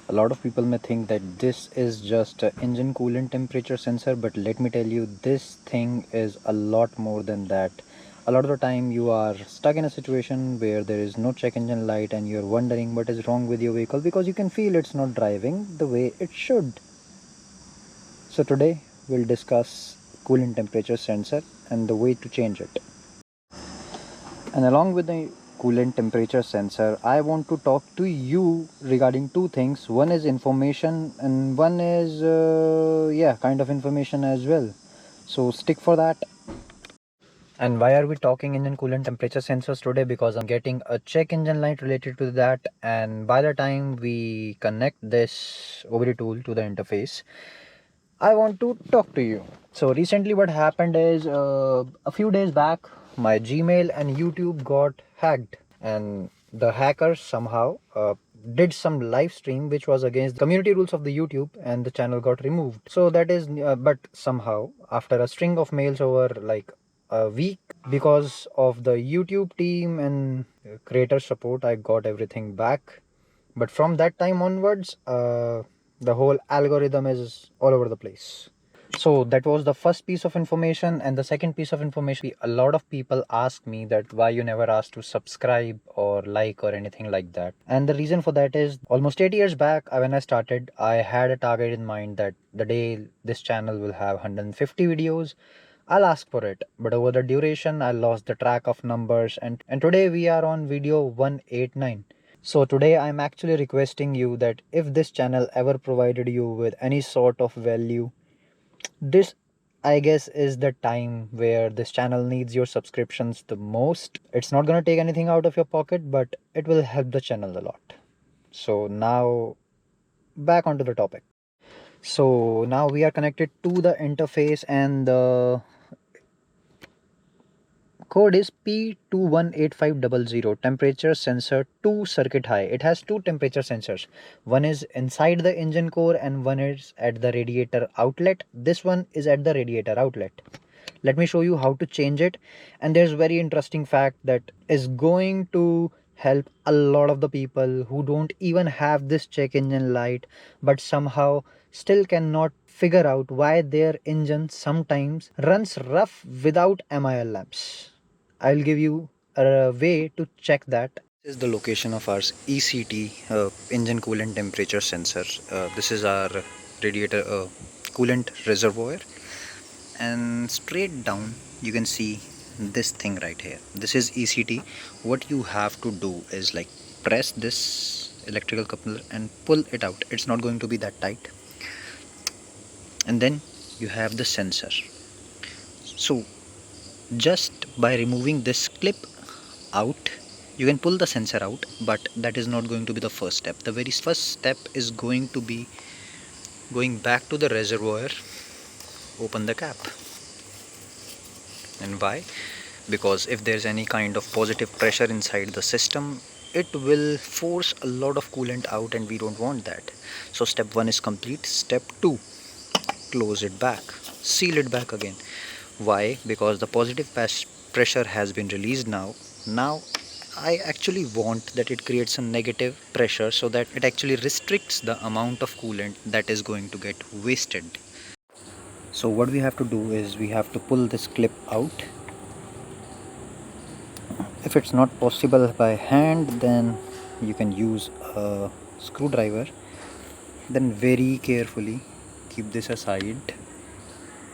A lot of people may think that this is just an engine coolant temperature sensor, but let me tell you, this thing is a lot more than that. A lot of the time you are stuck in a situation where there is no check engine light and you're wondering what is wrong with your vehicle because you can feel it's not driving the way it should. So today we'll discuss coolant temperature sensor and the way to change it. And along with the coolant temperature sensor, I want to talk to you regarding two things. One is information and one is kind of information as well. So stick for that. And why are we talking engine coolant temperature sensors today? Because I'm getting a check engine light related to that, and by the time we connect this OBD tool to the interface, I want to talk to you. So recently what happened is a few days back my Gmail and YouTube got hacked, and the hackers somehow did some live stream which was against the community rules of the YouTube, and the channel got removed. So that is but somehow after a string of mails over like a week, because of the YouTube team and creator support, I got everything back. But from that time onwards, the whole algorithm is all over the place. So that was the first piece of information. And the second piece of information, a lot of people ask me that why you never asked to subscribe or like or anything like that. And the reason for that is almost 8 years back when I started, I had a target in mind that the day this channel will have 150 videos, I'll ask for it. But over the duration, I lost the track of numbers, and today we are on video 189. So today I'm actually requesting you that if this channel ever provided you with any sort of value, this I guess is the time where this channel needs your subscriptions the most. It's not gonna take anything out of your pocket, but it will help the channel a lot. So now back onto the topic. So now we are connected to the interface, and the code is P218500, temperature sensor 2 circuit high. It has two temperature sensors. One is inside the engine core and one is at the radiator outlet. This one is at the radiator outlet. Let me show you how to change it. And there's very interesting fact that is going to help a lot of the people who don't even have this check engine light but somehow still cannot figure out why their engine sometimes runs rough without MIL lamps. I'll give you a way to check that. This is the location of our ECT, engine coolant temperature sensor. This is our radiator coolant reservoir, and straight down you can see this thing right here. This is ECT. What you have to do is like press this electrical coupler and pull it out. It's not going to be that tight, and then you have the sensor. So just by removing this clip out, you can pull the sensor out, but that is not going to be the first step. The very first step is going to be going back to the reservoir, open the cap. And why? Because if there's any kind of positive pressure inside the system, it will force a lot of coolant out, and we don't want that. So step 1 is complete. Step 2, close it back, seal it back again. Why? Because the positive pressure has been released now. Now I actually want that it creates a negative pressure so that it actually restricts the amount of coolant that is going to get wasted. So what we have to do is we have to pull this clip out. If it's not possible by hand, then you can use a screwdriver. Then very carefully keep this aside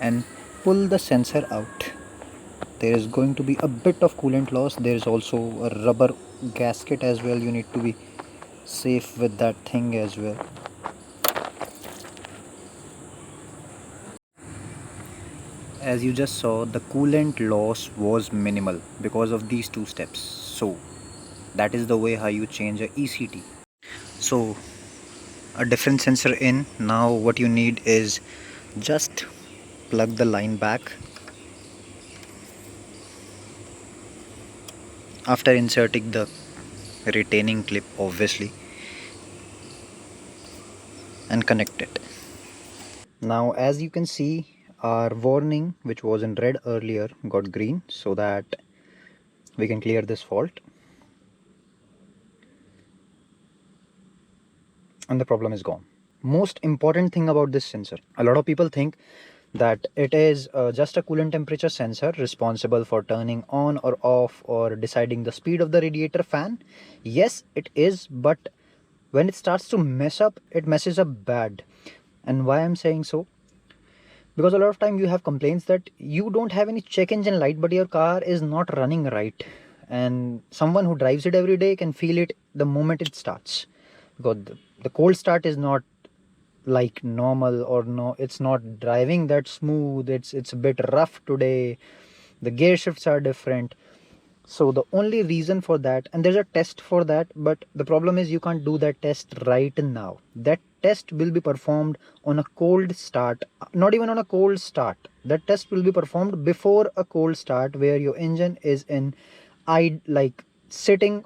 and pull the sensor out. There is going to be a bit of coolant loss. There is also a rubber gasket as well. You need to be safe with that thing as well. As you just saw, the coolant loss was minimal because of these two steps. So that is the way how you change a ECT. So a different sensor in. Now what you need is just plug the line back after inserting the retaining clip, obviously, and connect it. Now as you can see, our warning, which was in red earlier, got green, so that we can clear this fault. and the problem is gone. Most important thing about this sensor, a lot of people think that it is just a coolant temperature sensor responsible for turning on or off or deciding the speed of the radiator fan. Yes, it is, but when it starts to mess up, it messes up bad. And why I'm saying so, because a lot of time you have complaints that you don't have any check engine light but your car is not running right, and someone who drives it every day can feel it the moment it starts, because the cold start is not like normal, or no, it's not driving that smooth, it's a bit rough today, the gear shifts are different. So the only reason for that, and there's a test for that, but the problem is you can't do that test right now. That test will be performed on a cold start, not even on a cold start. That test will be performed before a cold start, where your engine is in like sitting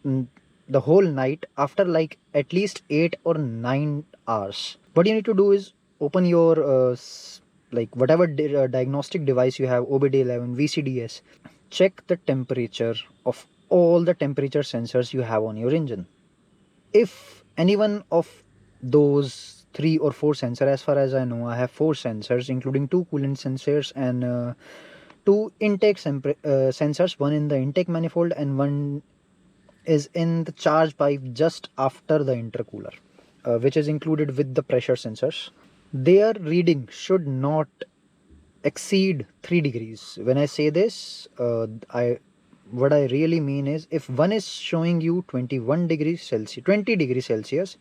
the whole night after like at least 8 or 9 hours. What you need to do is open your like whatever diagnostic device you have, OBD11, VCDS. Check the temperature of all the temperature sensors you have on your engine. If any one of those 3 or 4 sensors, as far as I know, I have 4 sensors, including 2 coolant sensors and 2 intake sensors, one in the intake manifold and one is in the charge pipe just after the intercooler, which is included with the pressure sensors. Their reading should not exceed 3 degrees. When I say this, what I really mean is, if one is showing you 21 degrees Celsius, 20 degrees Celsius,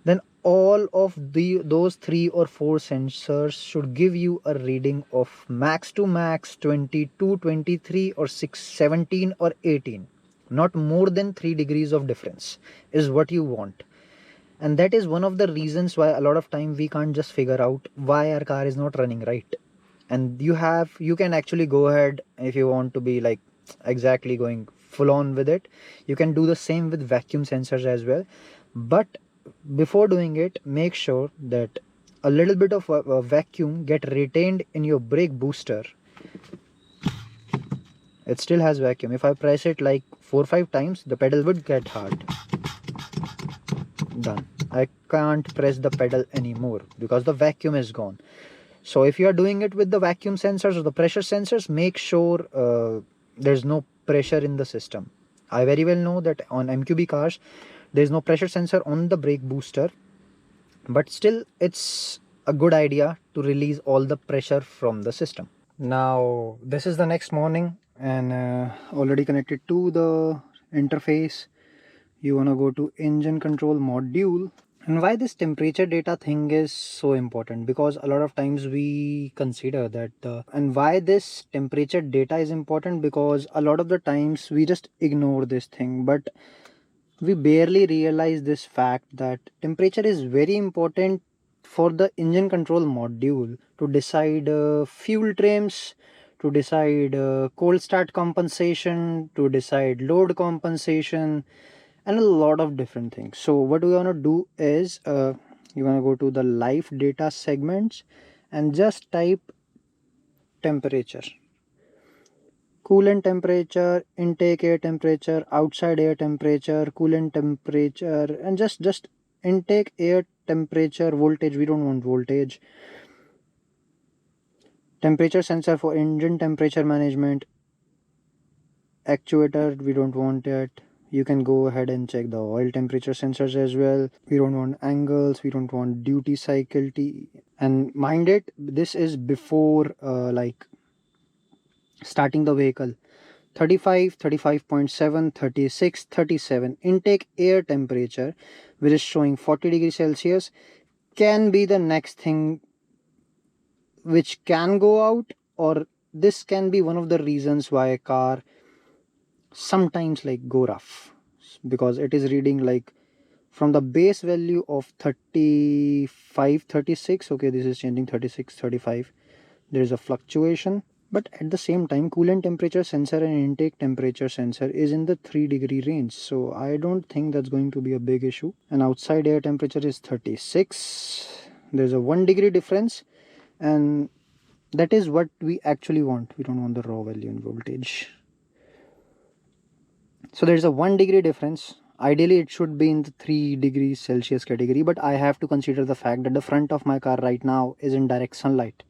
then all of those 3 or 4 sensors should give you a reading of max to max 22, 23 or 6, 17 or 18. Not more than 3 degrees of difference is what you want. And that is one of the reasons why a lot of time we can't just figure out why our car is not running right. And you can actually go ahead, if you want to be like exactly going full on with it, you can do the same with vacuum sensors as well. But before doing it, make sure that a little bit of a vacuum get retained in your brake booster. It still has vacuum. If I press it like 4-5 times, the pedal would get hard. Done. I can't press the pedal anymore because the vacuum is gone. So if you are doing it with the vacuum sensors or the pressure sensors, make sure there's no pressure in the system. I very well know that on MQB cars there's no pressure sensor on the brake booster, but still it's a good idea to release all the pressure from the system. Now this is the next morning and already connected to the interface. You want to go to engine control module. And why this temperature data thing is so important, because a lot of times we consider that and why this temperature data is important, because a lot of the times we just ignore this thing, but we barely realize this fact that temperature is very important for the engine control module to decide fuel trims, to decide cold start compensation, to decide load compensation, and a lot of different things. So what we want to do is you want to go to the live data segments and just type temperature, coolant temperature, intake air temperature, outside air temperature, coolant temperature, and just intake air temperature, voltage, we don't want voltage, temperature sensor for engine temperature management, actuator, we don't want it. You can go ahead and check the oil temperature sensors as well. We don't want angles, we don't want duty cycle T. And mind it, this is before like starting the vehicle. 35, 35.7, 36, 37. Intake air temperature, which is showing 40 degrees Celsius, can be the next thing which can go out, or this can be one of the reasons why a car sometimes like go rough, because it is reading like from the base value of 35, 36. Okay, this is changing 36, 35. There is a fluctuation, but at the same time coolant temperature sensor and intake temperature sensor is in the 3-degree range, so I don't think that's going to be a big issue. And outside air temperature is 36. There's a 1-degree difference, and that is what we actually want. We don't want the raw value in voltage. So there's a 1-degree difference. Ideally it should be in the 3 degrees Celsius category, but I have to consider the fact that the front of my car right now is in direct sunlight,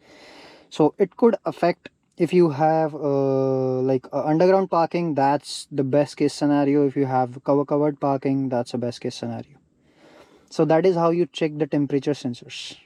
so it could affect. If you have like underground parking, that's the best case scenario. If you have covered parking, that's a best case scenario. So that is how you check the temperature sensors.